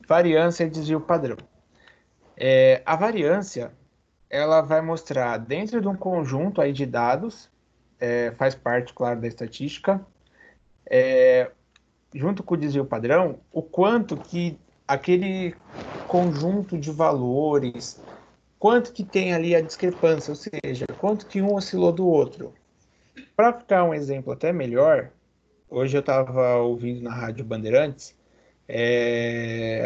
Variância e desvio padrão. A variância, ela vai mostrar dentro de um conjunto aí de dados, faz parte, claro, da estatística, junto com o desvio padrão, o quanto que aquele conjunto de valores, quanto que tem ali a discrepância, ou seja, quanto que um oscilou do outro. Para ficar um exemplo até melhor, hoje eu estava ouvindo na Rádio Bandeirantes,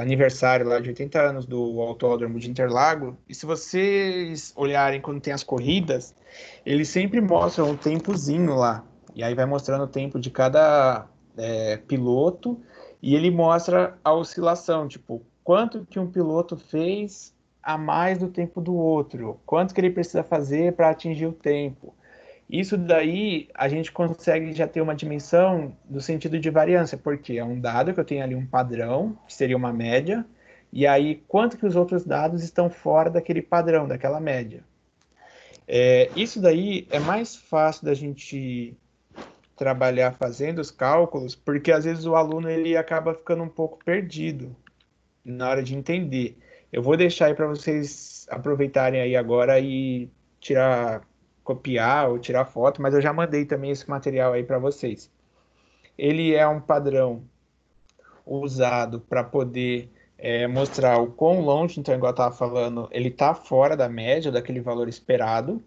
aniversário lá de 80 anos do Autódromo de Interlago, e se vocês olharem quando tem as corridas, eles sempre mostram um tempozinho lá, e aí vai mostrando o tempo de cada piloto, e ele mostra a oscilação, tipo, quanto que um piloto fez a mais do tempo do outro, quanto que ele precisa fazer para atingir o tempo. Isso daí a gente consegue já ter uma dimensão do sentido de variância, porque é um dado que eu tenho ali um padrão, que seria uma média, e aí quanto que os outros dados estão fora daquele padrão, daquela média. Isso daí é mais fácil da gente trabalhar fazendo os cálculos, porque às vezes o aluno ele acaba ficando um pouco perdido na hora de entender. Eu vou deixar aí para vocês aproveitarem aí agora e tirar, copiar ou tirar foto, mas eu já mandei também esse material aí para vocês. Ele é um padrão usado para poder mostrar o quão longe, então, igual eu estava falando, ele está fora da média, daquele valor esperado,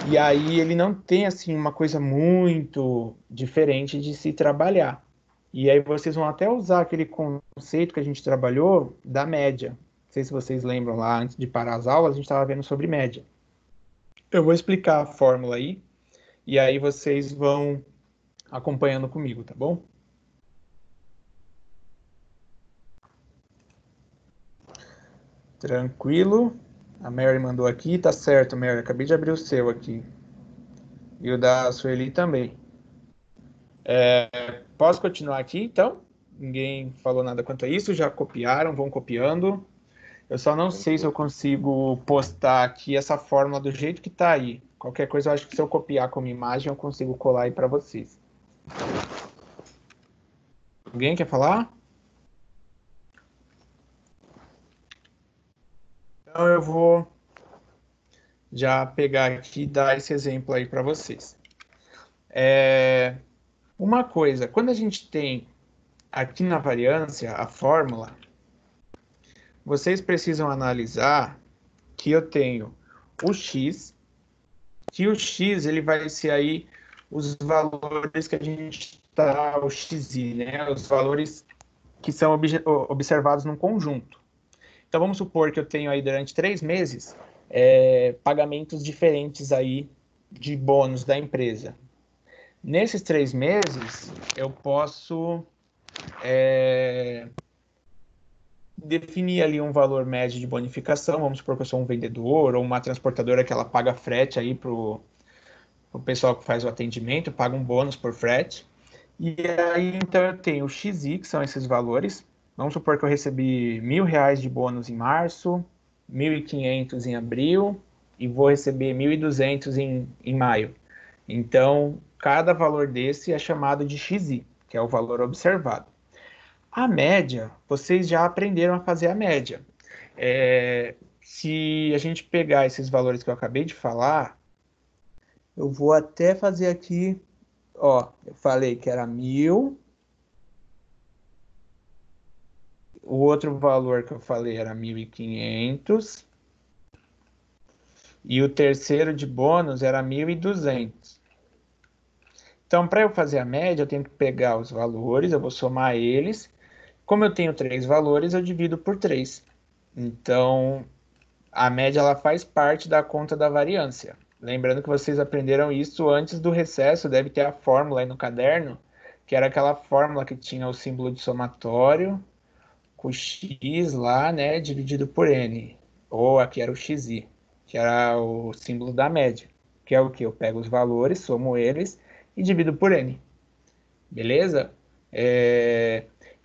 e aí ele não tem, assim, uma coisa muito diferente de se trabalhar. E aí vocês vão até usar aquele conceito que a gente trabalhou da média. Não sei se vocês lembram lá, antes de parar as aulas, a gente estava vendo sobre média. Eu vou explicar a fórmula aí, e aí vocês vão acompanhando comigo, tá bom? Tranquilo. A Mary mandou aqui, tá certo, Mary. Acabei de abrir o seu aqui. E o da Sueli também. Posso continuar aqui, então? Ninguém falou nada quanto a isso, já copiaram, vão copiando. Eu só não sei se eu consigo postar aqui essa fórmula do jeito que tá aí. Qualquer coisa, eu acho que se eu copiar como imagem, eu consigo colar aí para vocês. Alguém quer falar? Então eu vou já pegar aqui e dar esse exemplo aí para vocês. Uma coisa, quando a gente tem aqui na variância a fórmula, vocês precisam analisar que eu tenho o x, que o x ele vai ser aí os valores que a gente está, o xi, né? Os valores que são observados num conjunto. Então vamos supor que eu tenho aí durante 3 meses pagamentos diferentes aí de bônus da empresa. Nesses 3 meses eu posso definir ali um valor médio de bonificação. Vamos supor que eu sou um vendedor ou uma transportadora que ela paga frete aí para o pessoal que faz o atendimento, paga um bônus por frete. E aí, então, eu tenho o XI, que são esses valores. Vamos supor que eu recebi R$ 1.000 de bônus em março, 1.500 em abril e vou receber 1.200 em maio. Então, cada valor desse é chamado de XI, que é o valor observado. A média, vocês já aprenderam a fazer a média. Se a gente pegar esses valores que eu acabei de falar, eu vou até fazer aqui, ó, eu falei que era 1.000, o outro valor que eu falei era 1.500 e o terceiro de bônus era 1.200. Então, para eu fazer a média, eu tenho que pegar os valores, eu vou somar eles. Como eu tenho 3 valores, eu divido por 3. Então, a média ela faz parte da conta da variância. Lembrando que vocês aprenderam isso antes do recesso, deve ter a fórmula aí no caderno, que era aquela fórmula que tinha o símbolo de somatório, com x lá, né, dividido por n. Ou aqui era o xi, que era o símbolo da média, que é o que? Eu pego os valores, somo eles e divido por n. Beleza?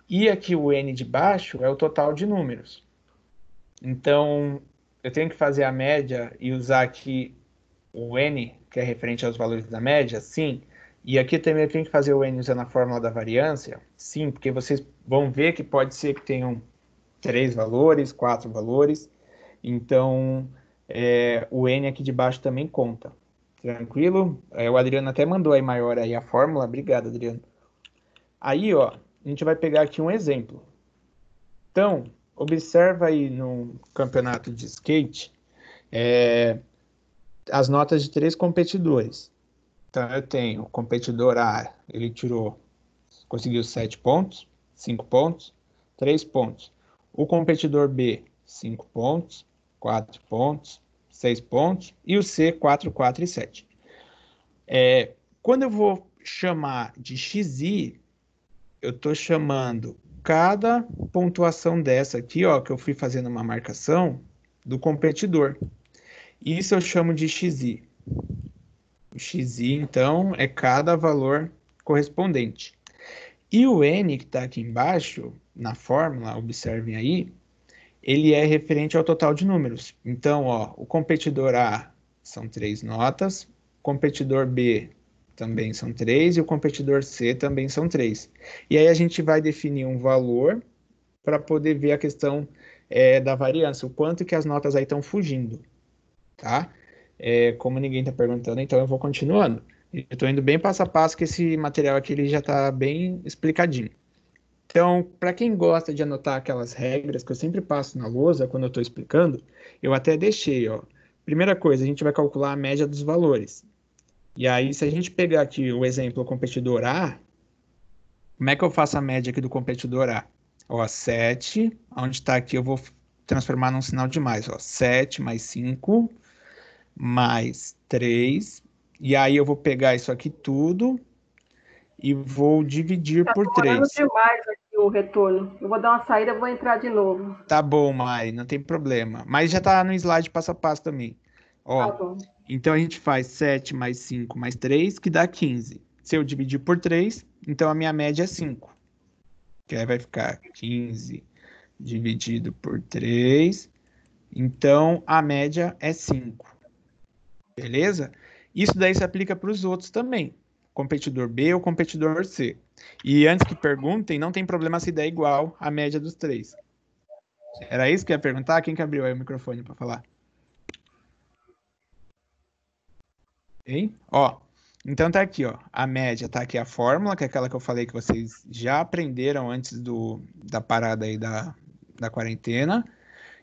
E aqui o n de baixo é o total de números. Então, eu tenho que fazer a média e usar aqui o n, que é referente aos valores da média? Sim. E aqui também eu tenho que fazer o n usando a fórmula da variância? Sim, porque vocês vão ver que pode ser que tenham 3 valores, 4 valores. Então, o N aqui de baixo também conta. Tranquilo? O Adriano até mandou aí maior aí a fórmula. Obrigado, Adriano. Aí, ó, a gente vai pegar aqui um exemplo. Então, observa aí no campeonato de skate as notas de 3 competidores. Então, eu tenho o competidor A, ele conseguiu 7 pontos, 5 pontos, 3 pontos. O competidor B, 5 pontos, 4 pontos, 6 pontos. E o C, 4, 4 e 7. Quando eu vou chamar de XI, eu estou chamando cada pontuação dessa aqui, ó, que eu fui fazendo uma marcação do competidor. Isso eu chamo de XI. O XI, então, é cada valor correspondente. E o N, que está aqui embaixo, na fórmula, observem aí, ele é referente ao total de números. Então, ó, o competidor A são 3 notas, o competidor B também são 3 e o competidor C também são 3. E aí a gente vai definir um valor para poder ver a questão da variância, o quanto que as notas aí estão fugindo, tá? Como ninguém está perguntando, então eu vou continuando. Eu estou indo bem passo a passo, que esse material aqui ele já está bem explicadinho. Então, para quem gosta de anotar aquelas regras que eu sempre passo na lousa quando eu estou explicando, eu até deixei, ó. Primeira coisa, a gente vai calcular a média dos valores. E aí, se a gente pegar aqui o exemplo do competidor A, como é que eu faço a média aqui do competidor A? Ó, 7, onde está aqui eu vou transformar num sinal de mais, ó. 7 mais 5 mais 3. E aí eu vou pegar isso aqui tudo e vou dividir por Demorando 3. demais aqui o retorno. Eu vou dar uma saída, vou entrar de novo. Tá bom, Mai, não tem problema. Mas já tá no slide passo a passo também. Tá Ó, bom. então a gente faz 7 mais 5 mais 3, que dá 15. Se eu dividir por 3, então a minha média é 5. Que aí vai ficar 15 dividido por 3. Então a média é 5. Beleza? Isso daí se aplica para os outros também. Competidor B ou competidor C. E antes que perguntem, não tem problema se der igual a média dos três. Era isso que eu ia perguntar? Quem que abriu aí o microfone para falar? Hein? Ó, então tá aqui, ó. A média tá aqui a fórmula, que é aquela que eu falei que vocês já aprenderam antes da parada aí da quarentena,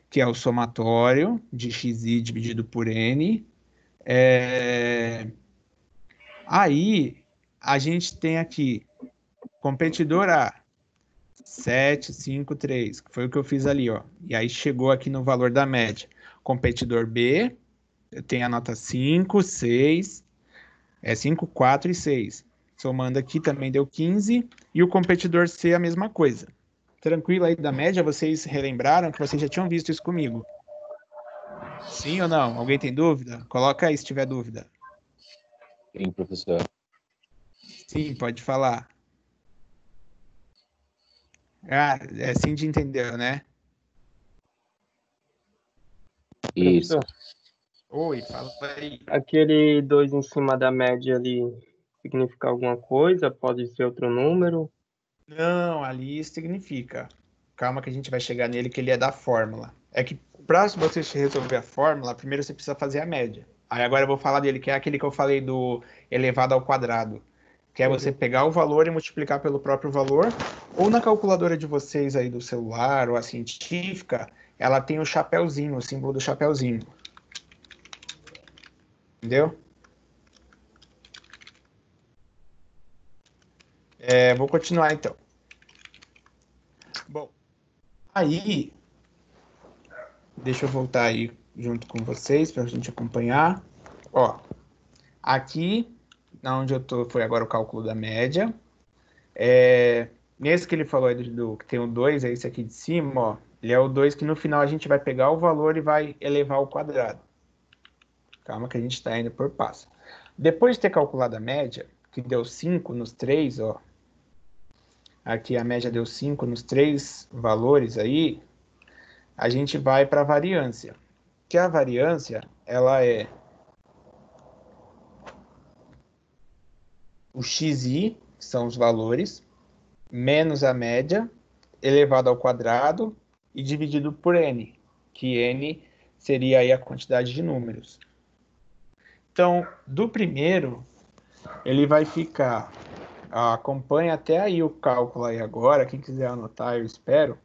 que é o somatório de xi dividido por n. Aí a gente tem aqui competidor A, 7, 5, 3, que foi o que eu fiz ali, ó. E aí chegou aqui no valor da média. Competidor B, eu tenho a nota 5, 6, 5, 4 e 6. Somando aqui também deu 15. E o competidor C a mesma coisa. Tranquilo aí da média? Vocês relembraram que vocês já tinham visto isso comigo? Sim ou não? Alguém tem dúvida? Coloca aí se tiver dúvida. Sim, professor. Sim, pode falar. Ah, é sim de entender, né? Isso. Professor, Oi, fala aí. aquele 2 em cima da média ali significa alguma coisa? Pode ser outro número? Não, ali significa. Calma que a gente vai chegar nele, que ele é da fórmula. É que para você resolver a fórmula, primeiro você precisa fazer a média. Aí agora eu vou falar dele, que é aquele que eu falei do elevado ao quadrado. Que é você Uhum. pegar o valor e multiplicar pelo próprio valor. Ou na calculadora de vocês aí do celular, ou a científica, ela tem o chapéuzinho, o símbolo do chapéuzinho. Entendeu? Vou continuar então. Bom, aí, deixa eu voltar aí junto com vocês para a gente acompanhar. Ó, aqui, onde eu tô, foi agora o cálculo da média. Nesse que ele falou aí que tem o 2, é esse aqui de cima, ó. Ele é o 2 que no final a gente vai pegar o valor e vai elevar ao quadrado. Calma que a gente está indo por passo. Depois de ter calculado a média, que deu 5 nos três, ó. Aqui a média deu 5 nos três valores aí, a gente vai para a variância. Que a variância, ela é o xi, que são os valores, menos a média, elevado ao quadrado, e dividido por n, que n seria aí a quantidade de números. Então, do primeiro, ele vai ficar, acompanha até aí o cálculo aí agora, quem quiser anotar, eu espero.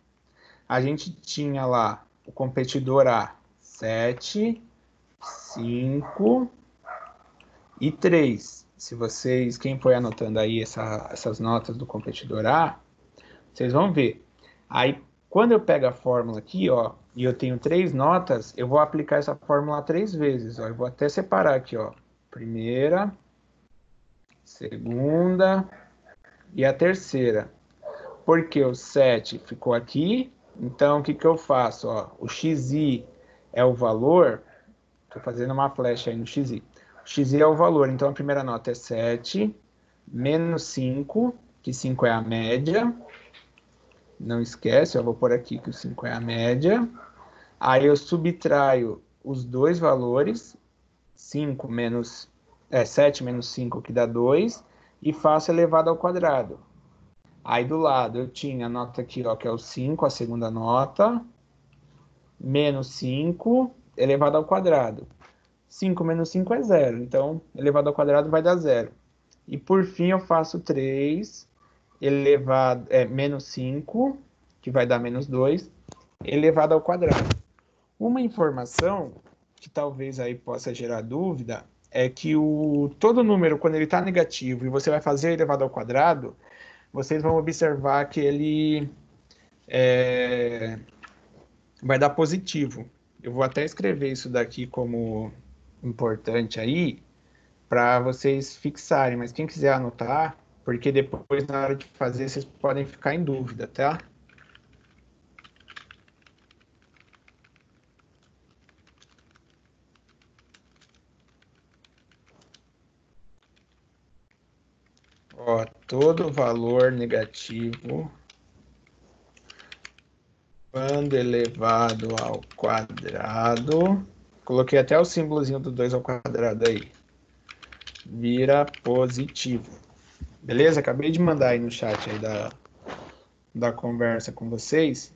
A gente tinha lá o competidor A, 7, 5 e 3. Se vocês, quem foi anotando aí essas notas do competidor A, vocês vão ver. Aí, quando eu pego a fórmula aqui, ó, e eu tenho 3 notas, eu vou aplicar essa fórmula 3 vezes, ó. Eu vou até separar aqui, ó. Primeira, segunda e a terceira. Porque o 7 ficou aqui, então o que eu faço? Ó, o xi é o valor, estou fazendo uma flecha aí no xi. O xi é o valor, então a primeira nota é 7, menos 5, que 5 é a média. Não esquece, eu vou pôr aqui que o 5 é a média. Aí eu subtraio os dois valores, 7 menos 5, que dá 2, e faço elevado ao quadrado. Aí do lado eu tinha a nota aqui, ó, que é o 5, a segunda nota, menos 5, elevado ao quadrado. 5 menos 5 é 0, então elevado ao quadrado vai dar 0. E por fim eu faço 3 menos 5, que vai dar menos 2, elevado ao quadrado. Uma informação que talvez aí possa gerar dúvida é que todo número, quando ele está negativo e você vai fazer elevado ao quadrado, vocês vão observar que ele vai dar positivo. Eu vou até escrever isso daqui como importante aí, para vocês fixarem, mas quem quiser anotar, porque depois, na hora de fazer, vocês podem ficar em dúvida, tá? Ó, todo valor negativo quando elevado ao quadrado, coloquei até o símbolozinho do 2 ao quadrado aí, vira positivo. Beleza? Acabei de mandar aí no chat aí da conversa com vocês.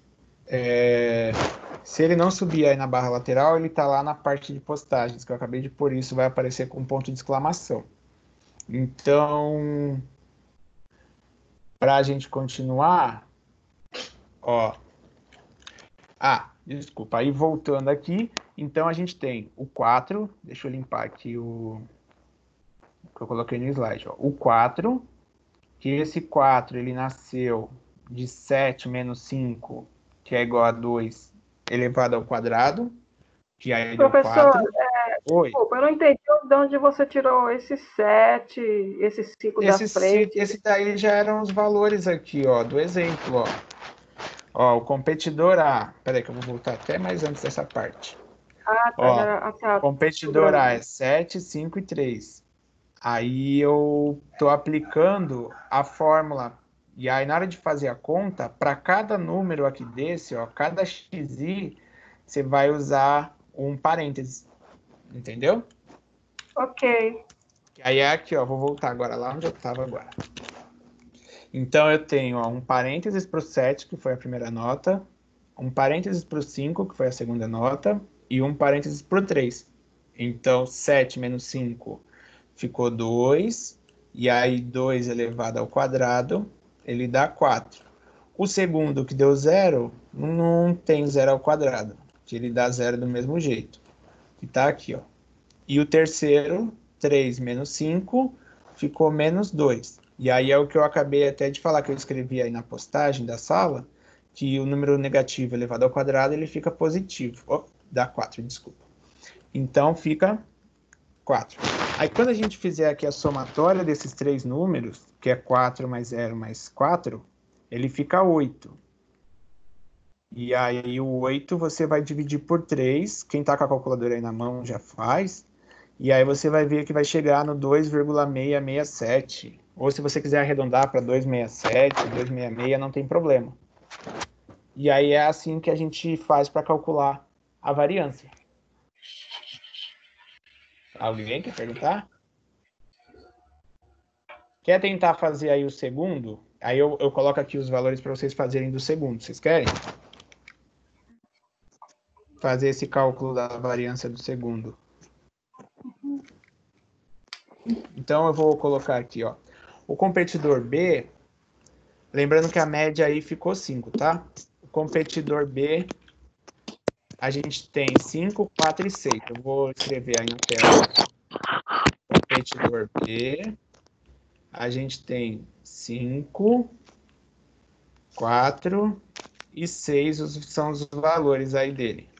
Se ele não subir aí na barra lateral, ele está lá na parte de postagens, que eu acabei de pôr isso, vai aparecer com um ponto de exclamação. Então, para a gente continuar, ó. Desculpa, aí voltando aqui, então a gente tem o 4, deixa eu limpar aqui o que eu coloquei no slide, ó. O 4, que esse 4 ele nasceu de 7 menos 5, que é igual a 2, elevado ao quadrado, que aí deu Professor, 4. Oi. Desculpa, eu não entendi de onde você tirou esse 7, esse 5 da frente. Esse daí já eram os valores aqui, ó, do exemplo, ó. Ó, o competidor A, peraí que eu vou voltar até mais antes dessa parte. Tá. Competidor A é 7, 5 e 3. Aí eu tô aplicando a fórmula. E aí, na hora de fazer a conta, para cada número aqui desse, ó, cada xi, você vai usar um parênteses. Entendeu? Ok. Aí é aqui, ó, vou voltar agora lá onde eu estava agora. Então, eu tenho ó, um parênteses para o 7, que foi a primeira nota, um parênteses para o 5, que foi a segunda nota, e um parênteses para o 3. Então, 7 menos 5 ficou 2, e aí 2 elevado ao quadrado, ele dá 4. O segundo, que deu 0, não tem 0 ao quadrado, que ele dá 0 do mesmo jeito, que está aqui, ó. E o terceiro, 3 menos 5, ficou menos 2. E aí é o que eu acabei até de falar, que eu escrevi aí na postagem da sala, que o número negativo elevado ao quadrado, ele fica positivo. Dá 4, desculpa. Então, fica 4. Aí, quando a gente fizer aqui a somatória desses três números, que é 4 mais 0 mais 4, ele fica 8. E aí, o 8 você vai dividir por 3. Quem está com a calculadora aí na mão já faz. E aí você vai ver que vai chegar no 2,667. Ou se você quiser arredondar para 267, 266, não tem problema. E aí é assim que a gente faz para calcular a variância. Alguém quer perguntar? Quer tentar fazer aí o segundo? Aí eu coloco aqui os valores para vocês fazerem do segundo. Vocês querem? fazer esse cálculo da variância do segundo. Então, eu vou colocar aqui, ó. O competidor B, lembrando que a média aí ficou 5, tá? O competidor B, a gente tem 5, 4 e 6. Eu vou escrever aí na tela. Competidor B, a gente tem 5, 4 e 6 são os valores aí dele.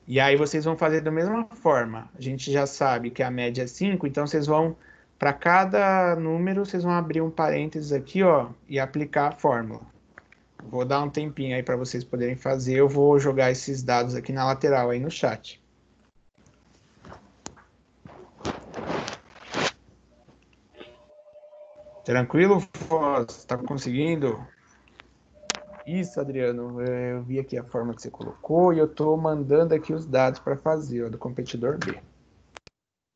E aí vocês vão fazer da mesma forma. A gente já sabe que a média é 5, então vocês vão, para cada número, vocês vão abrir um parênteses aqui, ó, e aplicar a fórmula. Vou dar um tempinho aí para vocês poderem fazer. Eu vou jogar esses dados aqui na lateral, aí no chat. Tranquilo, Foz? Tá conseguindo? Isso, Adriano. Eu vi aqui a forma que você colocou e eu estou mandando aqui os dados para fazer, ó, do competidor B.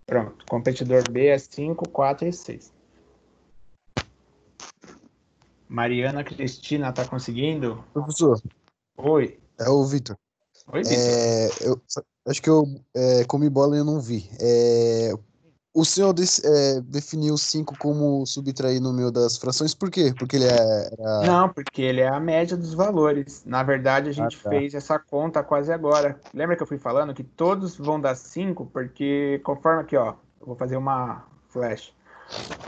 Pronto. Competidor B é 5, 4 e 6. Mariana Cristina, tá conseguindo? Professor, Oi. é o Vitor. Oi, Vitor. Eu acho que eu comi bola e eu não vi. O senhor definiu 5 como subtrair no meio das frações, por quê? Porque ele era... Não, porque ele é a média dos valores. Na verdade, a gente tá. fez essa conta quase agora. Lembra que eu fui falando que todos vão dar 5? Porque conforme aqui, ó, eu vou fazer uma flash.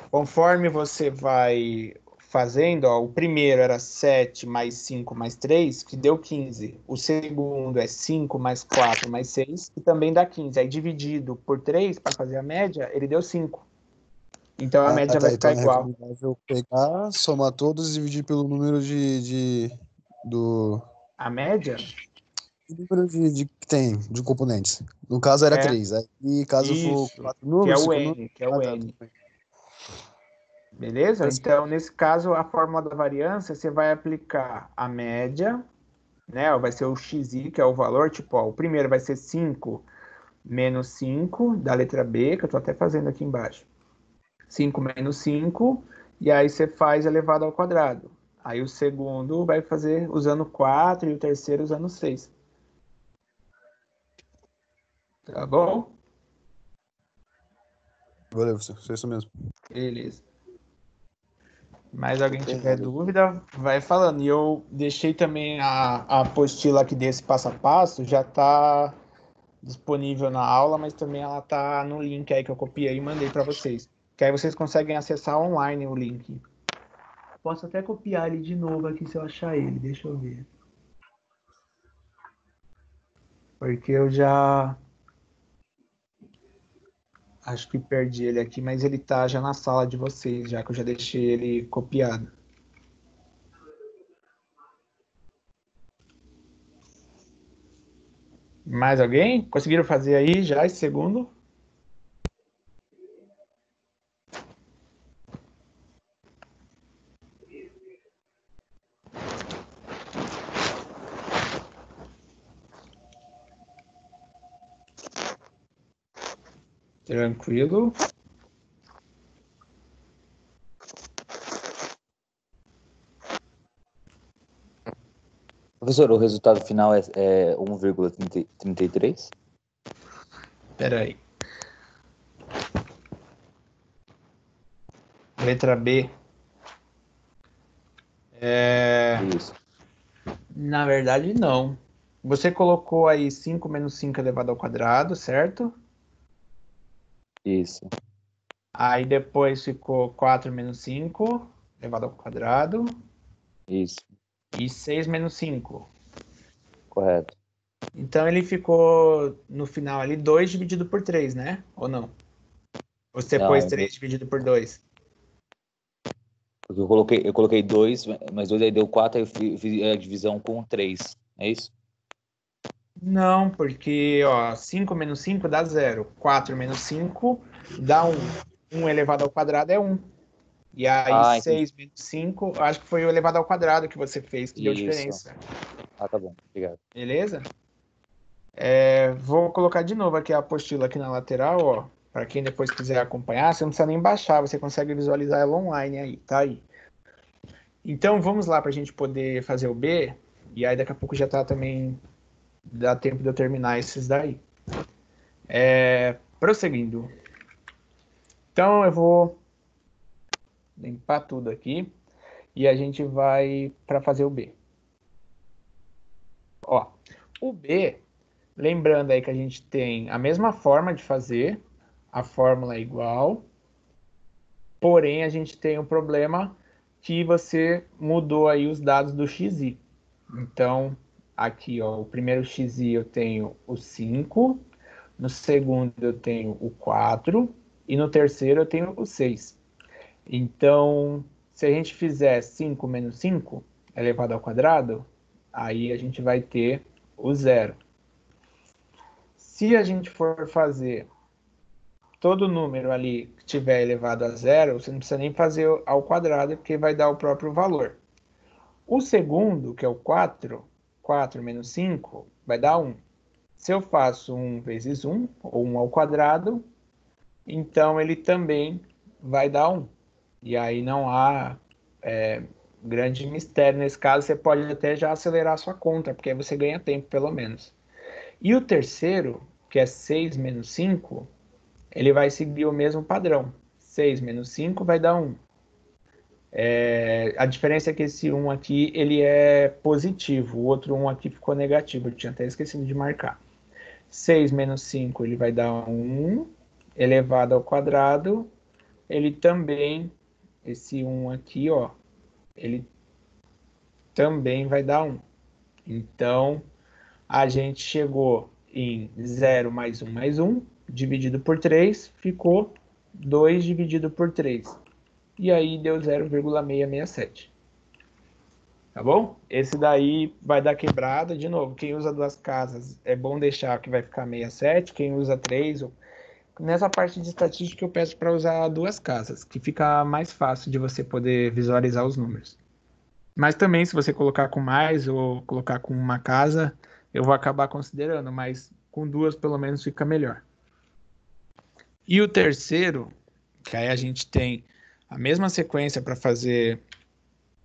Conforme você vai fazendo, ó, o primeiro era 7 mais 5 mais 3, que deu 15. O segundo é 5 mais 4 mais 6, que também dá 15. Aí dividido por 3, para fazer a média, ele deu 5. Então a média vai ficar Então é igual. recomendável pegar, somar todos e dividir pelo número A média? número que tem de componentes. No caso era 3. E caso for Isso, 4 que é números, o 5 N, que é o números. N. Beleza? Então, nesse caso, a fórmula da variância, você vai aplicar a média, né? Vai ser o xi, que é o valor, tipo, ó, o primeiro vai ser 5 menos 5, da letra B, que eu tô até fazendo aqui embaixo. 5 menos 5, e aí você faz elevado ao quadrado. Aí o segundo vai fazer usando 4 e o terceiro usando 6. Tá bom? Valeu, professor. Isso mesmo. Beleza. Mais alguém tiver dúvida, vai falando. E eu deixei também a apostila aqui desse passo a passo, já está disponível na aula, mas também ela está no link aí que eu copiei e mandei para vocês. Que aí vocês conseguem acessar online o link. Posso até copiar ele de novo aqui se eu achar ele, deixa eu ver. Porque eu já acho que perdi ele aqui, mas ele tá já na sala de vocês, já que eu já deixei ele copiado. Mais alguém? Conseguiram fazer aí já esse segundo? Tranquilo. Professor, o resultado final é 1,33? Espera aí. Letra B. Isso. Na verdade, não. Você colocou aí 5 menos 5 elevado ao quadrado, certo? Isso. Aí depois ficou 4 menos 5 elevado ao quadrado. Isso. E 6 menos 5. Correto. Então ele ficou no final ali 2 dividido por 3, né? Ou não? Ou você pôs 3 dividido por 2? Porque eu coloquei 2, mas 2 aí deu 4, aí eu fiz a divisão com 3. É isso? Não, porque ó, 5 menos 5 dá 0. 4 menos 5 dá 1. 1 elevado ao quadrado é 1. E aí 6 menos 5, acho que foi o elevado ao quadrado que você fez, que deu diferença. Ah, tá bom. Obrigado. Beleza? Vou colocar de novo aqui a apostila aqui na lateral, ó. Para quem depois quiser acompanhar, você não precisa nem baixar, você consegue visualizar ela online aí, tá aí. Então vamos lá para a gente poder fazer o B, e aí daqui a pouco já tá também dá tempo de eu terminar esses daí. Prosseguindo. Então eu vou limpar tudo aqui e a gente vai para fazer o B. Ó, o B, lembrando aí que a gente tem a mesma forma de fazer, a fórmula é igual, porém a gente tem um problema que você mudou aí os dados do XI. Então, aqui, ó, o primeiro XI eu tenho o 5, no segundo eu tenho o 4 e no terceiro eu tenho o 6. Então, se a gente fizer 5 menos 5 elevado ao quadrado, aí a gente vai ter o 0. Se a gente for fazer todo número ali que tiver elevado a 0, você não precisa nem fazer ao quadrado, porque vai dar o próprio valor. O segundo, que é o 4, 4 menos 5, vai dar 1. Se eu faço 1 vezes 1, ou 1 ao quadrado, então ele também vai dar 1. E aí não há grande mistério nesse caso, você pode até já acelerar a sua conta, porque aí você ganha tempo pelo menos. E o terceiro, que é 6 menos 5, ele vai seguir o mesmo padrão. 6 menos 5 vai dar 1. A diferença é que esse 1 aqui, ele é positivo, o outro 1 aqui ficou negativo, eu tinha até esquecido de marcar. 6 menos 5, ele vai dar 1, elevado ao quadrado, ele também, esse 1 aqui, ó, ele também vai dar 1. Então, a gente chegou em 0 mais 1, dividido por 3, ficou 2 dividido por 3. E aí deu 0,667. Tá bom? Esse daí vai dar quebrada. De novo, quem usa duas casas, é bom deixar que vai ficar 67. Quem usa 3... Nessa parte de estatística eu peço para usar duas casas, que fica mais fácil de você poder visualizar os números. Mas também, se você colocar com mais ou colocar com uma casa, eu vou acabar considerando, mas com duas pelo menos fica melhor. E o terceiro, que aí a gente tem a mesma sequência para fazer,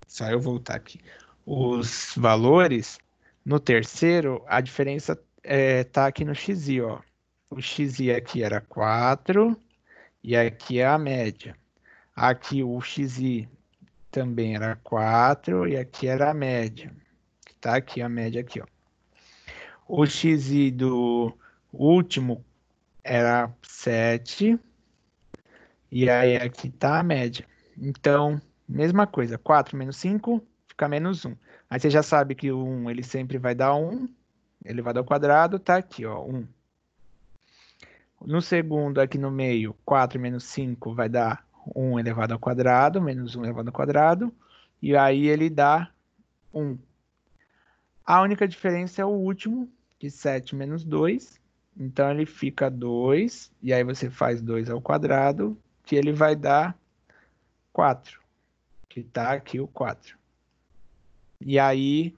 só eu voltar aqui, os valores. No terceiro, a diferença tá aqui no XI, ó. O XI aqui era 4 e aqui é a média. Aqui o XI também era 4 e aqui era a média. Tá aqui a média aqui, ó. O XI do último era 7 e aí aqui tá a média. Então, mesma coisa, 4 menos 5 fica menos 1. Aí você já sabe que o 1 ele sempre vai dar 1, elevado ao quadrado, tá aqui, ó, 1. No segundo, aqui no meio, 4 menos 5 vai dar 1 elevado ao quadrado, menos 1 elevado ao quadrado, e aí ele dá 1. A única diferença é o último, de 7 menos 2, então ele fica 2, e aí você faz 2 ao quadrado, que ele vai dar 4, que tá aqui o 4. E aí,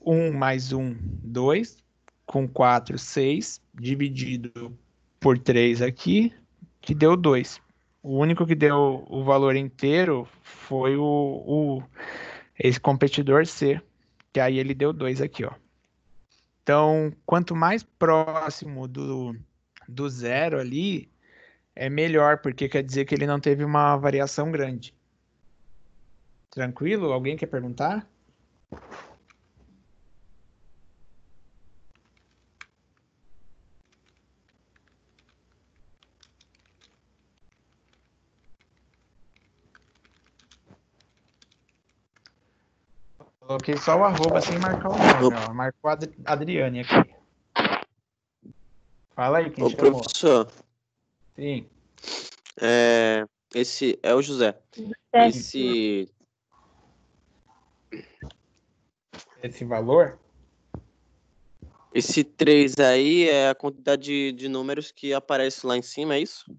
1 mais 1, 2, com 4, 6, dividido por 3 aqui, que deu 2. O único que deu o valor inteiro foi esse competidor C, que aí ele deu 2 aqui, ó. Então, quanto mais próximo do zero ali, é melhor, porque quer dizer que ele não teve uma variação grande. Tranquilo? Alguém quer perguntar? Coloquei só o arroba sem marcar o nome, ó. Marcou a Adriane aqui. Fala aí, quem Ô, chamou? professor, Sim. esse é o José. É. Esse Valor? esse 3 aí é a quantidade de números que aparece lá em cima, é isso?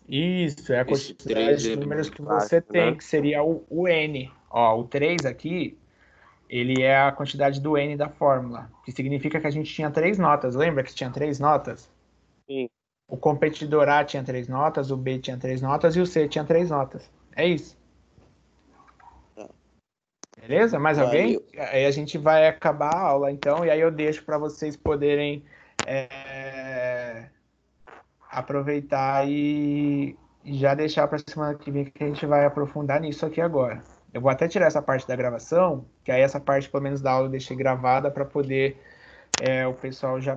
Isso, é a Esse quantidade 3 de é números que baixo, você tem, né? que seria o N. Ó, o 3 aqui, ele é a quantidade do N da fórmula, que significa que a gente tinha 3 notas. Lembra que tinha 3 notas? Sim. O competidor A tinha 3 notas, o B tinha 3 notas e o C tinha 3 notas. É isso. Tá. Beleza? Mais alguém? Valeu. Aí a gente vai acabar a aula, então, e aí eu deixo para vocês poderem aproveitar e já deixar para semana que vem que a gente vai aprofundar nisso aqui agora. Eu vou até tirar essa parte da gravação, que aí essa parte, pelo menos, da aula eu deixei gravada para poder o pessoal já